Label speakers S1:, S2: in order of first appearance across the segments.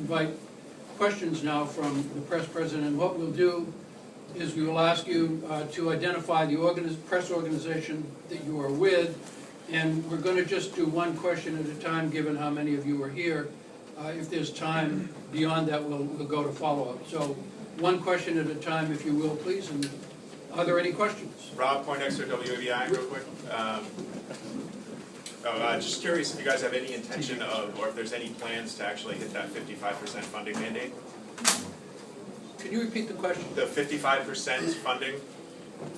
S1: invite questions now from the press president. What we'll do is we will ask you to identify the press organization that you are with, and we're going to just do one question at a time, given how many of you are here. If there's time beyond that, we'll go to follow-up. So one question at a time, if you will, please. And are there any questions?
S2: Rob Poindexter, WABI, real quick. Just curious if you guys have any intention of, or if there's any plans to actually hit that 55% funding mandate?
S1: Can you repeat the question?
S2: The 55% funding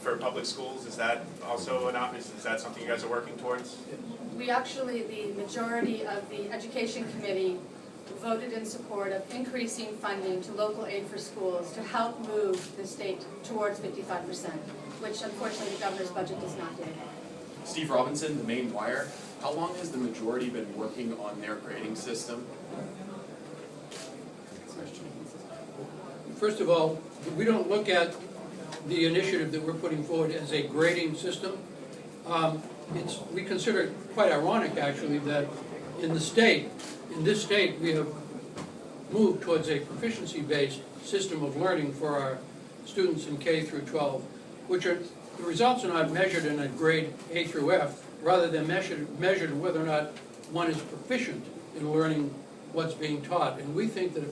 S2: for public schools, is that also is that something you guys are working towards?
S3: We actually, the majority of the Education Committee voted in support of increasing funding to local aid for schools to help move the state towards 55%, which unfortunately the governor's budget does not do.
S4: Steve Robinson, the Maine Wire. How long has the majority been working on their grading system?
S1: First of all, we don't look at the initiative that we're putting forward as a grading system. We consider it quite ironic, actually, that in this state, we have moved towards a proficiency-based system of learning for our students in K through 12, which the results are not measured in a grade A through F, rather than measured whether or not one is proficient in learning what's being taught. And we think that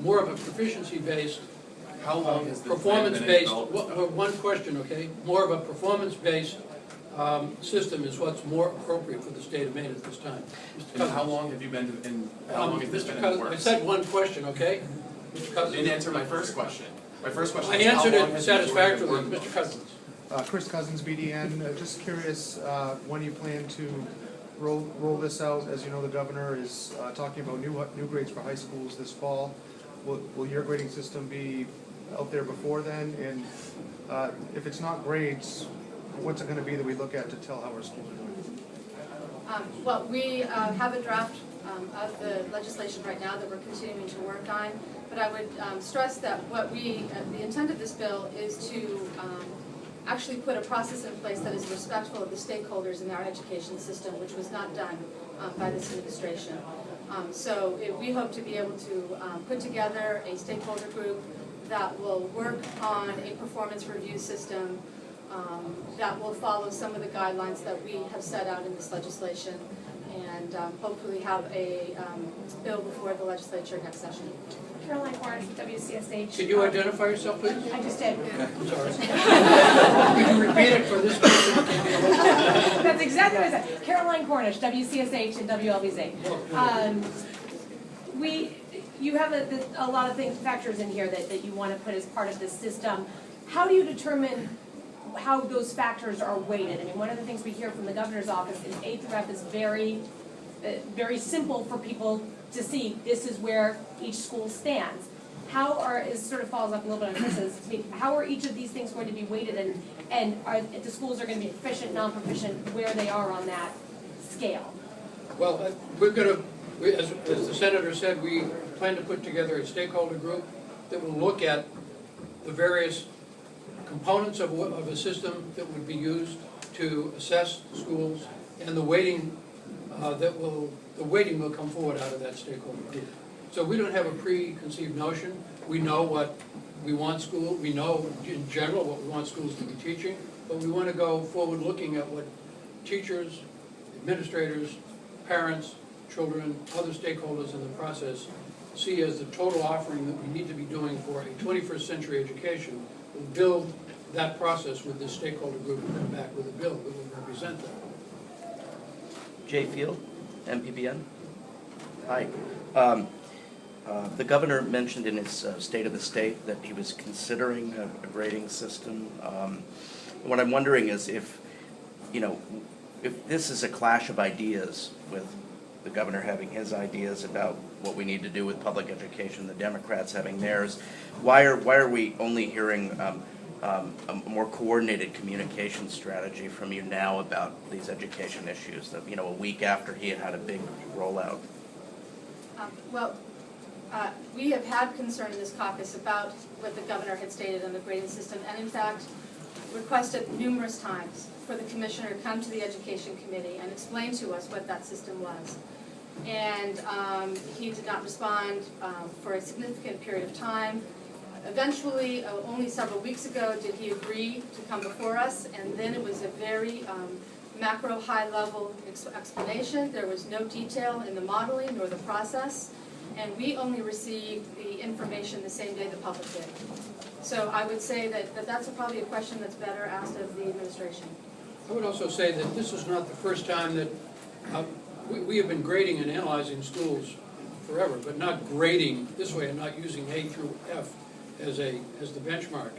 S1: more of a proficiency-based,
S4: How long has the plan been
S1: performance-based,
S4: developed?
S1: one question, okay? More of a performance-based system is what's more appropriate for the state of Maine at this time. Mr.
S4: And how
S1: Cousins.
S4: long have you been in, how long has this been
S1: Mr.
S4: in the
S1: Cousins, I
S4: works?
S1: said one question, okay? Mr.
S4: You
S1: Cousins.
S4: didn't answer my first question. My first question
S1: I
S4: is how
S1: answered
S4: long
S1: it
S4: has the majority been
S1: satisfactorily,
S4: working?
S1: Mr. Cousins.
S5: Chris Cousins, BDN. Just curious when you plan to roll this out. As you know, the governor is talking about new grades for high schools this fall. Will your grading system be out there before then? And if it's not grades, what's it going to be that we look at to tell how our schools are doing?
S3: Well, we have a draft of the legislation right now that we're continuing to work on, but I would stress that the intent of this bill is to actually put a process in place that is respectful of the stakeholders in our education system, which was not done by this administration. We hope to be able to put together a stakeholder group that will work on a performance review system that will follow some of the guidelines that we have set out in this legislation, and hopefully have a bill before the legislature next session.
S6: Caroline Cornish with WCSH.
S1: Could you identify yourself, please?
S6: I just did.
S1: I'm sorry. Could you repeat it for this person?
S6: That's exactly what I said. Caroline Cornish, WCSH and WLBZ. You have a lot of factors in here that you want to put as part of this system. How do you determine how those factors are weighted? I mean, one of the things we hear from the governor's office is A through F is very simple for people to see. This is where each school stands. It sort of follows up a little bit on Chris's. How are each of these things going to be weighted, and if the schools are going to be proficient, non-proficient, where they are on that scale?
S1: Well, as the senator said, we plan to put together a stakeholder group that will look at the various components of a system that would be used to assess schools, and the weighting will come forward out of that stakeholder group. So we don't have a preconceived notion. We know what we want we know in general what we want schools to be teaching, but we want to go forward looking at what teachers, administrators, parents, children, other stakeholders in the process see as the total offering that we need to be doing for a 21st century education. We'll build that process with this stakeholder group and come back with a bill that will represent that.
S7: Jay Field, MPBN. Hi. The governor mentioned in his State of the State that he was considering a grading system. What I'm wondering is if this is a clash of ideas, with the governor having his ideas about what we need to do with public education, the Democrats having theirs, why are we only hearing a more coordinated communication strategy from you now about these education issues, that, a week after he had a big rollout?
S3: We have had concern in this caucus about what the governor had stated on the grading system, and in fact requested numerous times for the commissioner to come to the Education Committee and explain to us what that system was. and he did not respond for a significant period of time. Eventually, only several weeks ago, did he agree to come before us, and then it was a very macro, high-level explanation. There was no detail in the modeling nor the process, and we only received the information the same day the public did. So I would say that that's probably a question that's better asked of the administration.
S1: I would also say that this is not the first time that, we have been grading and analyzing schools forever, but not grading this way and not using A through F as the benchmark.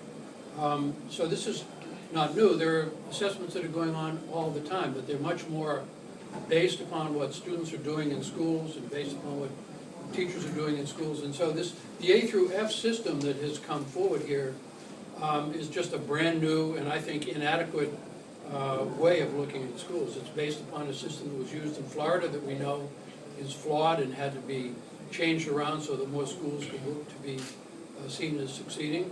S1: So this is not new. There are assessments that are going on all the time, but they're much more based upon what students are doing in schools and based upon what teachers are doing in schools. And so the A through F system that has come forward here is just a brand new and I think inadequate way of looking at schools. It's based upon a system that was used in Florida that we know is flawed and had to be changed around so that more schools could look to be seen as succeeding.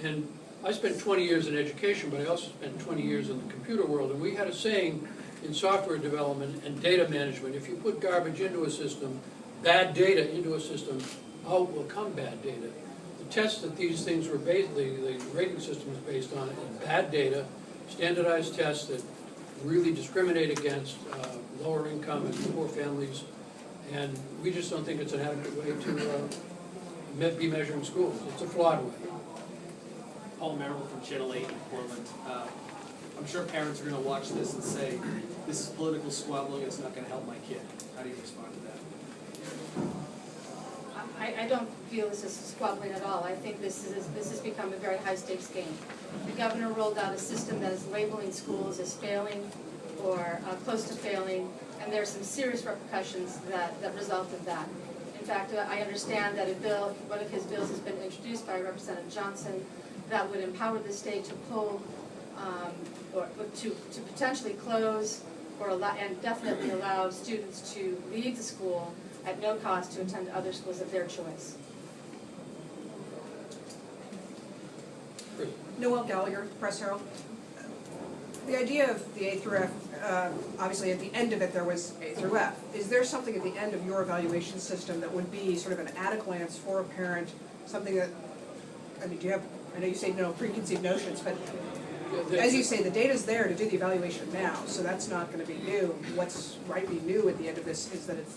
S1: And I spent 20 years in education, but I also spent 20 years in the computer world, and we had a saying in software development and data management: if you put garbage into a system, bad data into a system, out will come bad data. The tests that these things were based, the rating system is based on, is bad data, standardized tests that really discriminate against lower income and poor families, and we just don't think it's an adequate way to be measuring schools. It's a flawed way.
S8: Paul Merrill from Channel 8 in Portland. I'm sure parents are going to watch this and say, this is political squabbling, it's not going to help my kid. How do you respond to that?
S3: I don't feel this is squabbling at all. I think this has become a very high-stakes game. The governor rolled out a system that is labeling schools as failing or close to failing, and there are some serious repercussions that result of that. In fact, I understand that a bill, one of his bills has been introduced by Representative Johnson that would empower the state to pull or to potentially close or allow, and definitely allow students to leave the school at no cost to attend other schools of their choice.
S9: Noelle Gallagher, Press Herald. The idea of the A through F, obviously at the end of it there was A through F. Is there something at the end of your evaluation system that would be sort of an at-a-glance for a parent, something that, I mean, do you have, I know you say no preconceived notions, but as you say, the data's there to do the evaluation now, so that's not going to be new. What's might be new at the end of this is that it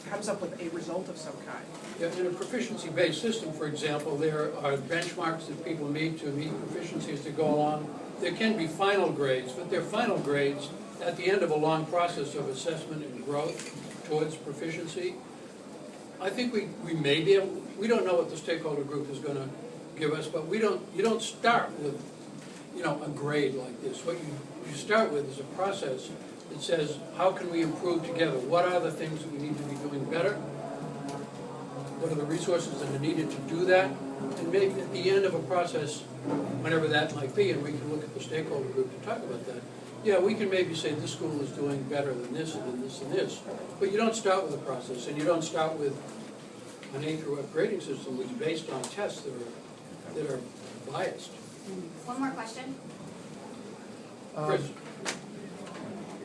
S9: comes up with a result of some kind.
S1: Yeah, in a proficiency-based system, for example, there are benchmarks that people meet to meet proficiency as they go along. There can be final grades, but they're final grades at the end of a long process of assessment and growth towards proficiency. I think we may be able, we don't know what the stakeholder group is going to give us, but you don't start with, a grade like this. What you start with is a process that says, how can we improve together? What are the things that we need to be doing better? What are the resources that are needed to do that? And maybe at the end of a process, whenever that might be, and we can look at the stakeholder group to talk about that, yeah, we can maybe say this school is doing better than this and this and this. But you don't start with a process, and you don't start with an A through F grading system which is based on tests that are biased.
S10: One more question.
S1: Chris?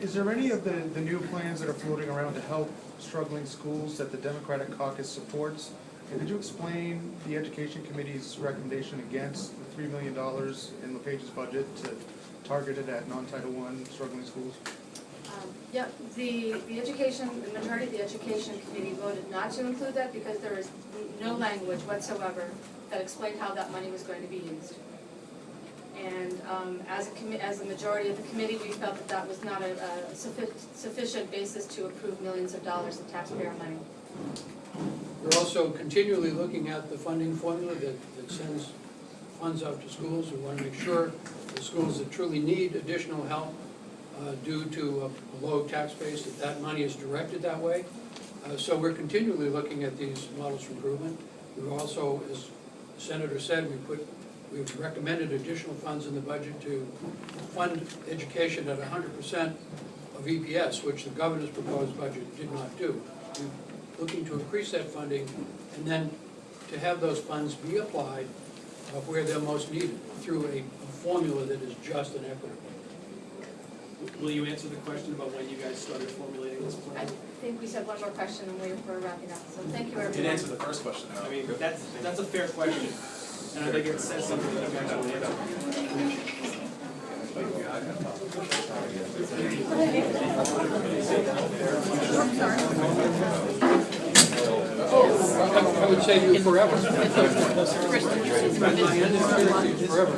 S5: Is there any of the new plans that are floating around to help struggling schools that the Democratic caucus supports? And could you explain the Education Committee's recommendation against the $3 million in LePage's budget to target it at non-Title I struggling schools?
S3: Yeah, the majority of the Education Committee voted not to include that because there is no language whatsoever that explained how that money was going to be used. And as a majority of the committee, we felt that that was not a sufficient basis to approve millions of dollars of taxpayer money.
S1: We're also continually looking at the funding formula that sends funds out to schools. We want to make sure the schools that truly need additional help due to a low tax base, that money is directed that way. So we're continually looking at these models for improvement. We've also, as the Senator said, we've recommended additional funds in the budget to fund education at 100% of EPS, which the governor's proposed budget did not do. We're looking to increase that funding and then to have those funds be applied where they're most needed through a formula that is just and equitable.
S8: Will you answer the question about when you guys started formulating this
S3: I
S8: plan?
S3: think we said one more question and we're wrapping up, so thank you everyone.
S4: Didn't answer the first question though.
S8: I mean, that's a fair question, and I think it says something that you guys will answer.
S1: I would save you forever. Forever.